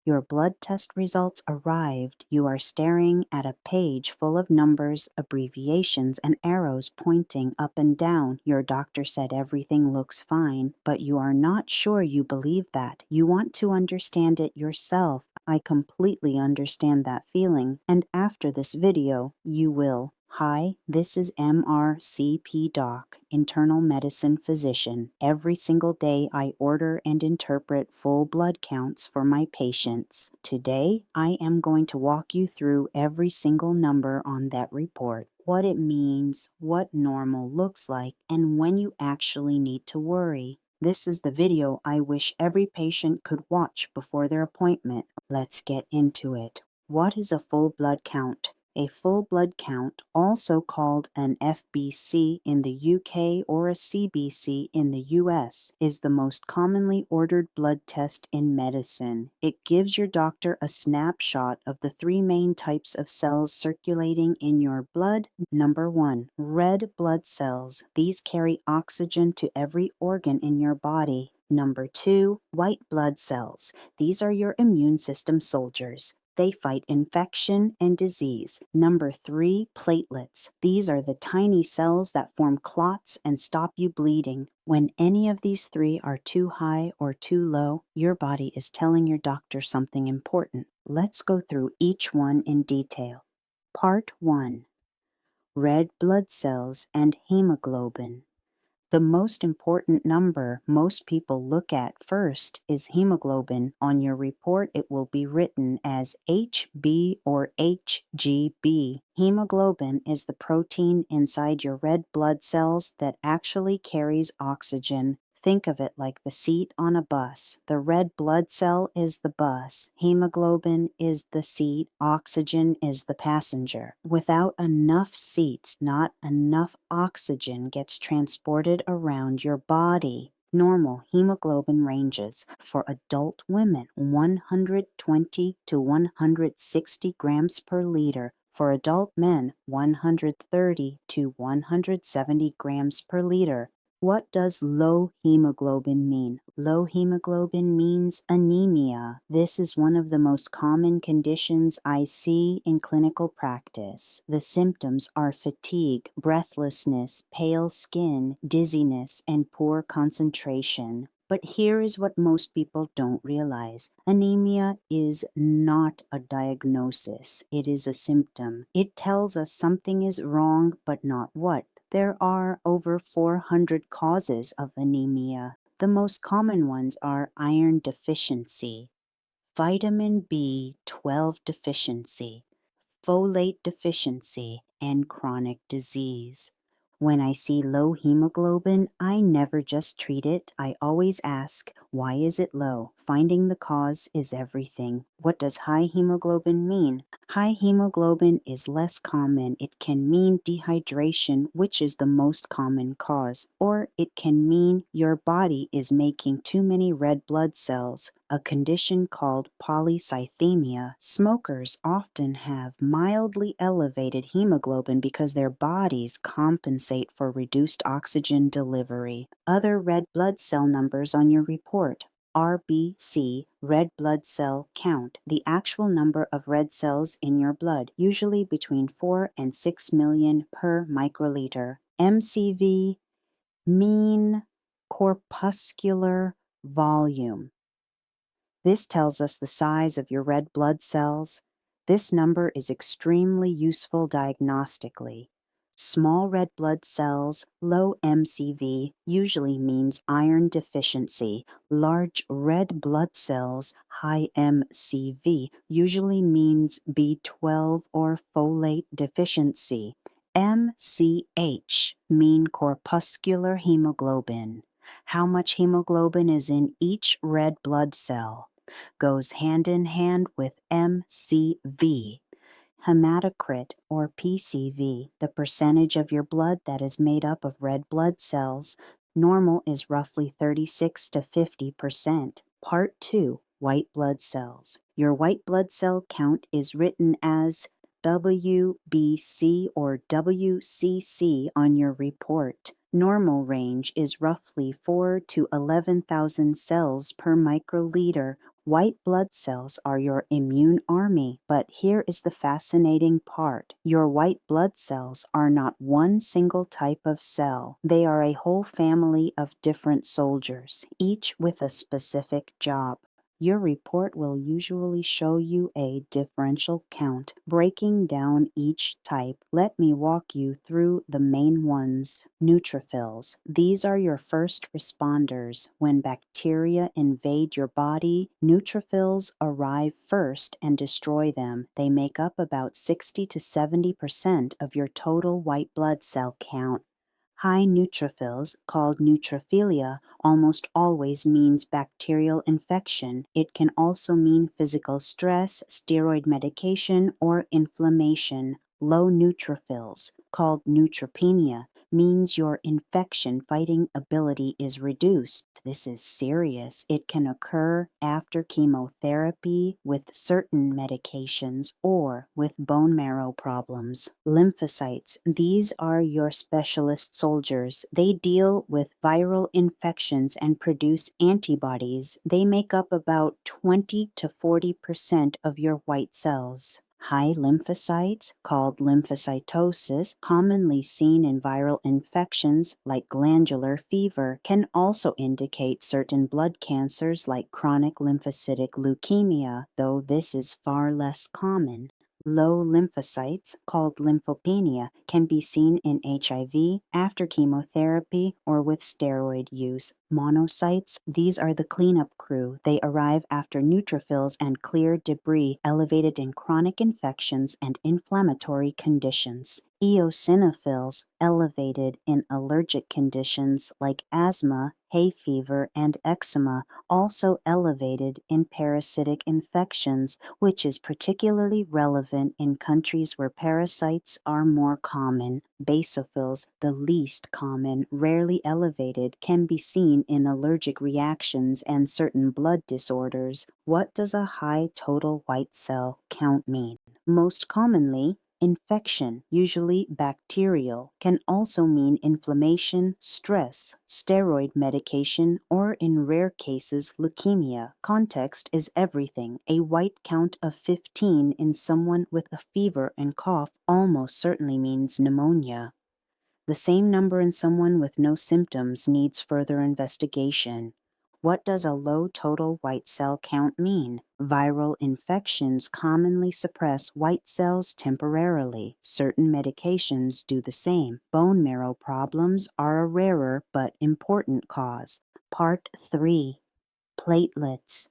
Your blood test results arrived. You are staring at a page full of numbers, abbreviations, and arrows pointing up and down. Your doctor said everything looks fine, but you are not sure you believe that. You want to understand it yourself. I completely understand that feeling, and after this video, you will. Hi, this is MRCP Doc, Internal Medicine Physician. Every single day I order and interpret full blood counts for my patients. Today, I am going to walk you through every single number on that report, what it means, what normal looks like, and when you actually need to worry. This is the video I wish every patient could watch before their appointment. Let's get into it. What is a full blood count? A full blood count, also called an FBC in the UK or a CBC in the US, is the most commonly ordered blood test in medicine. It gives your doctor a snapshot of the three main types of cells circulating in your blood. Number 1, red blood cells. These carry oxygen to every organ in your body. Number 2, white blood cells. These are your immune system soldiers. They fight infection and disease. Number 3, platelets. These are the tiny cells that form clots and stop you bleeding. When any of these three are too high or too low, your body is telling your doctor something important. Let's go through each one in detail. Part 1. Red blood cells and hemoglobin. The most important number most people look at first is hemoglobin. On your report, it will be written as HB or HGB. Hemoglobin is the protein inside your red blood cells that actually carries oxygen. Think of it like the seat on a bus. The red blood cell is the bus. Hemoglobin is the seat. Oxygen is the passenger. Without enough seats, not enough oxygen gets transported around your body. Normal hemoglobin ranges for adult women 120 to 160 grams per liter. For adult men, 130 to 170 grams per liter. What does low hemoglobin mean? Low hemoglobin means anemia. This is one of the most common conditions I see in clinical practice. The symptoms are fatigue, breathlessness, pale skin, dizziness, and poor concentration. But here is what most people don't realize. Anemia is not a diagnosis. It is a symptom. It tells us something is wrong, but not what. There are over 400 causes of anemia. The most common ones are iron deficiency, vitamin B12 deficiency, folate deficiency, and chronic disease. When I see low hemoglobin, I never just treat it. I always ask, why is it low? Finding the cause is everything. What does high hemoglobin mean? High hemoglobin is less common. It can mean dehydration, which is the most common cause, or it can mean your body is making too many red blood cells, a condition called polycythemia. Smokers often have mildly elevated hemoglobin because their bodies compensate for reduced oxygen delivery. Other red blood cell numbers on your report. RBC, red blood cell count, the actual number of red cells in your blood, usually between 4 and 6 million per microliter. MCV, mean corpuscular volume. This tells us the size of your red blood cells. This number is extremely useful diagnostically. Small red blood cells, low MCV, usually means iron deficiency. Large red blood cells, high MCV, usually means B12 or folate deficiency. MCH, mean corpuscular hemoglobin. How much hemoglobin is in each red blood cell goes hand in hand with MCV. Hematocrit, or PCV, the percentage of your blood that is made up of red blood cells. Normal is roughly 36 to 50%. Part 2, white blood cells. Your white blood cell count is written as WBC or WCC on your report. Normal range is roughly 4 to 11,000 cells per microliter. White blood cells are your immune army, but here is the fascinating part. Your white blood cells are not one single type of cell. They are a whole family of different soldiers, each with a specific job. Your report will usually show you a differential count, breaking down each type. Let me walk you through the main ones. Neutrophils. These are your first responders. When bacteria invade your body, neutrophils arrive first and destroy them. They make up about 60 to 70% of your total white blood cell count. High neutrophils, called neutrophilia, almost always means bacterial infection. It can also mean physical stress, steroid medication, or inflammation. Low neutrophils, called neutropenia, means your infection-fighting ability is reduced. This is serious. It can occur after chemotherapy, with certain medications, or with bone marrow problems. Lymphocytes. These are your specialist soldiers. They deal with viral infections and produce antibodies. They make up about 20 to 40% of your white cells. High lymphocytes, called lymphocytosis, commonly seen in viral infections like glandular fever, can also indicate certain blood cancers like chronic lymphocytic leukemia, though this is far less common. Low lymphocytes, called lymphopenia, can be seen in HIV, after chemotherapy, or with steroid use. Monocytes, these are the cleanup crew. They arrive after neutrophils and clear debris elevated in chronic infections and inflammatory conditions. Eosinophils, elevated in allergic conditions like asthma, hay fever, and eczema, also elevated in parasitic infections, which is particularly relevant in countries where parasites are more common. Basophils, the least common, rarely elevated, can be seen in allergic reactions and certain blood disorders. What does a high total white cell count mean? Most commonly, infection, usually bacterial, can also mean inflammation, stress, steroid medication, or in rare cases, leukemia. Context is everything. A white count of 15 in someone with a fever and cough almost certainly means pneumonia. The same number in someone with no symptoms needs further investigation. What does a low total white cell count mean? Viral infections commonly suppress white cells temporarily. Certain medications do the same. Bone marrow problems are a rarer but important cause. Part 3. Platelets.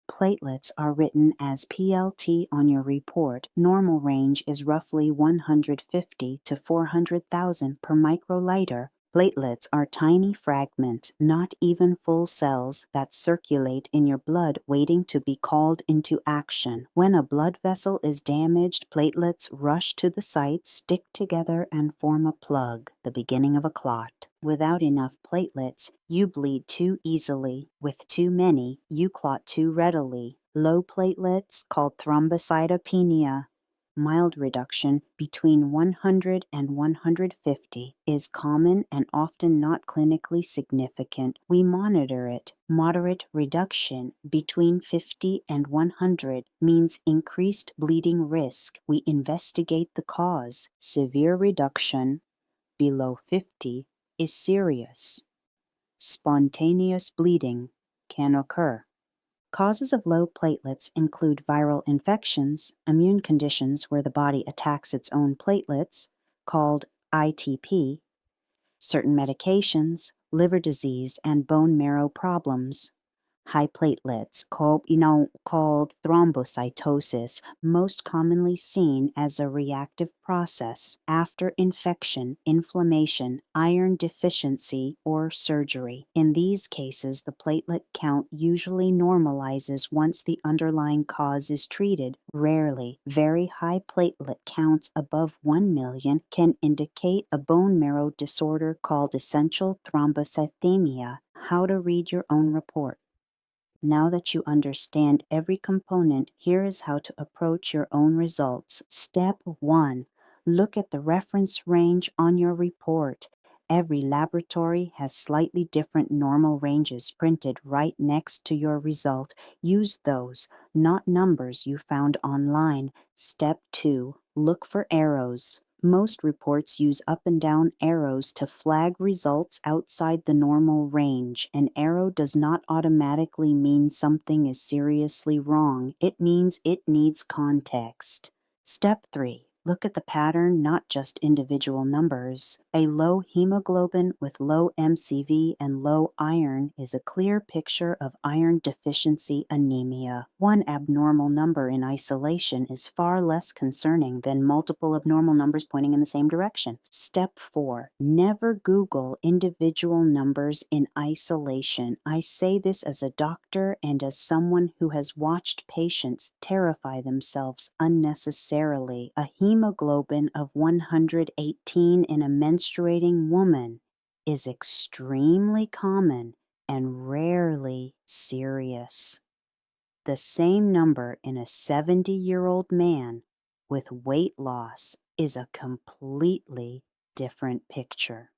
Platelets are written as PLT on your report. Normal range is roughly 150 to 400,000 per microliter. Platelets are tiny fragments, not even full cells, that circulate in your blood waiting to be called into action. When a blood vessel is damaged, platelets rush to the site, stick together, and form a plug, the beginning of a clot. Without enough platelets, you bleed too easily. With too many, you clot too readily. Low platelets, called thrombocytopenia. Mild reduction between 100 and 150 is common and often not clinically significant. We monitor it. Moderate reduction between 50 and 100 means increased bleeding risk. We investigate the cause. Severe reduction below 50 is serious. Spontaneous bleeding can occur. Causes of low platelets include viral infections, immune conditions where the body attacks its own platelets, called ITP, certain medications, liver disease, and bone marrow problems. High platelets, called thrombocytosis, most commonly seen as a reactive process after infection, inflammation, iron deficiency, or surgery. In these cases, the platelet count usually normalizes once the underlying cause is treated. Rarely, very high platelet counts above 1 million can indicate a bone marrow disorder called essential thrombocythemia. How to read your own report. Now that you understand every component, here is how to approach your own results. Step 1. Look at the reference range on your report. Every laboratory has slightly different normal ranges printed right next to your result. Use those, not numbers you found online. Step 2. Look for arrows. Most reports use up and down arrows to flag results outside the normal range. An arrow does not automatically mean something is seriously wrong. It means it needs context. Step 3. Look at the pattern, not just individual numbers. A low hemoglobin with low MCV and low iron is a clear picture of iron deficiency anemia. One abnormal number in isolation is far less concerning than multiple abnormal numbers pointing in the same direction. Step 4. Never Google individual numbers in isolation. I say this as a doctor and as someone who has watched patients terrify themselves unnecessarily. A hemoglobin of 118 in a menstruating woman is extremely common and rarely serious. The same number in a 70-year-old man with weight loss is a completely different picture.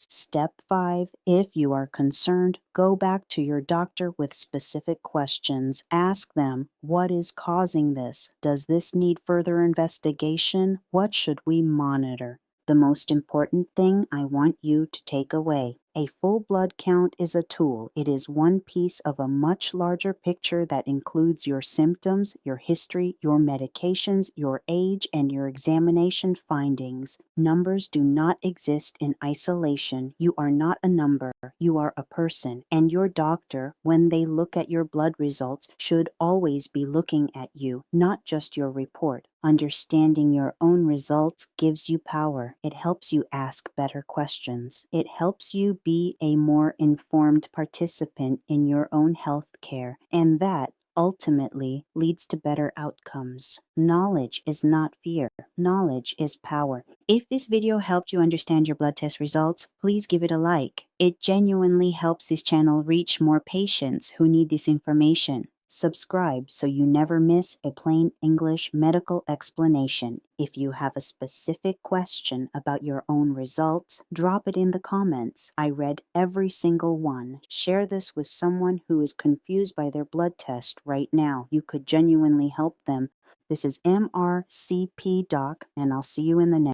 Step 5. If you are concerned, go back to your doctor with specific questions. Ask them, what is causing this? Does this need further investigation? What should we monitor? The most important thing I want you to take away. A full blood count is a tool. It is one piece of a much larger picture that includes your symptoms, your history, your medications, your age, and your examination findings. Numbers do not exist in isolation. You are not a number. You are a person. And your doctor, when they look at your blood results, should always be looking at you, not just your report. Understanding your own results gives you power. It helps you ask better questions. It helps you be a more informed participant in your own health care, and that ultimately leads to better outcomes. Knowledge is not fear. Knowledge is power. If this video helped you understand your blood test results, please give it a like. It genuinely helps this channel reach more patients who need this information. Subscribe so you never miss a plain English medical explanation. If you have a specific question about your own results, drop it in the comments. I read every single one. Share this with someone who is confused by their blood test right now. You could genuinely help them. This is MRCP Doc, and I'll see you in the next.